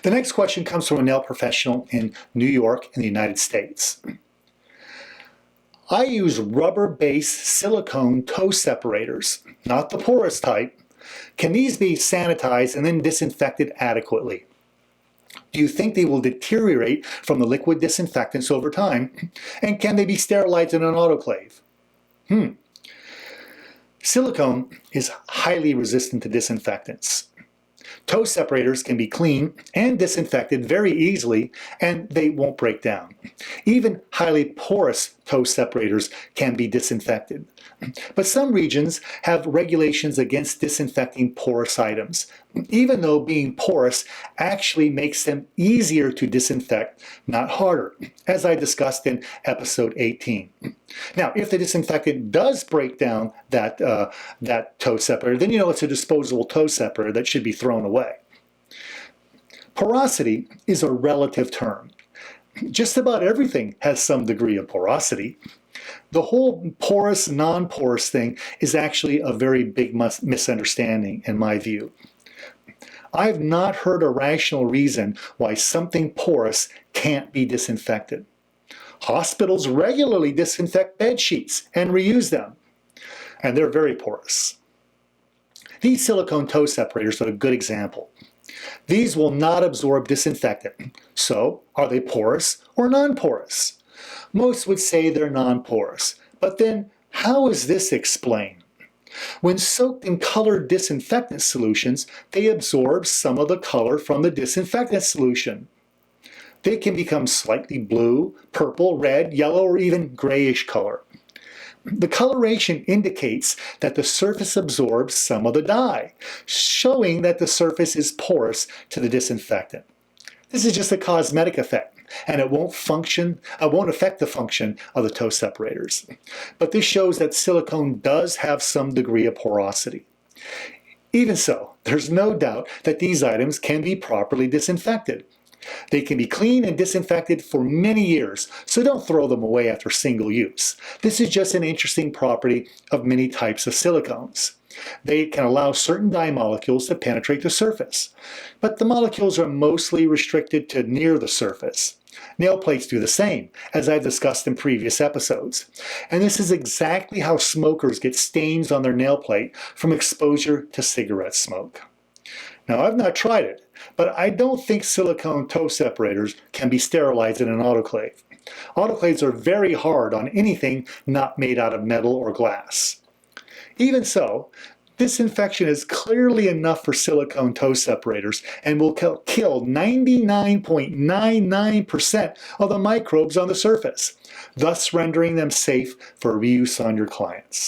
The next question comes from a nail professional in New York in the United States. I use rubber-based silicone toe separators, not the porous type. Can these be sanitized and then disinfected adequately? Do you think they will deteriorate from the liquid disinfectants over time? And can they be sterilized in an autoclave? Silicone is highly resistant to disinfectants. Toe separators can be cleaned and disinfected very easily, and they won't break down. Even highly porous toe separators can be disinfected. But some regions have regulations against disinfecting porous items, even though being porous actually makes them easier to disinfect, not harder, as I discussed in episode 18. Now, if the disinfectant does break down that toe separator, then you know it's a disposable toe separator that should be thrown away. Porosity is a relative term. Just about everything has some degree of porosity. The whole porous, non-porous thing is actually a very big misunderstanding in my view. I've not heard a rational reason why something porous can't be disinfected. Hospitals regularly disinfect bed sheets and reuse them, and they're very porous. These silicone toe separators are a good example. These will not absorb disinfectant. So, are they porous or non-porous? Most would say they're non-porous, but then how is this explained? When soaked in colored disinfectant solutions, they absorb some of the color from the disinfectant solution. They can become slightly blue, purple, red, yellow, or even grayish color. The coloration indicates that the surface absorbs some of the dye, showing that the surface is porous to the disinfectant. This is just a cosmetic effect, and it won't affect the function of the toe separators. But this shows that silicone does have some degree of porosity. Even so, there's no doubt that these items can be properly disinfected. They can be cleaned and disinfected for many years, so don't throw them away after single use. This is just an interesting property of many types of silicones. They can allow certain dye molecules to penetrate the surface, but the molecules are mostly restricted to near the surface. Nail plates do the same, as I've discussed in previous episodes. And this is exactly how smokers get stains on their nail plate from exposure to cigarette smoke. Now, I've not tried it, but I don't think silicone toe separators can be sterilized in an autoclave. Autoclaves are very hard on anything not made out of metal or glass. Even so, disinfection is clearly enough for silicone toe separators and will kill 99.99% of the microbes on the surface, thus rendering them safe for reuse on your clients.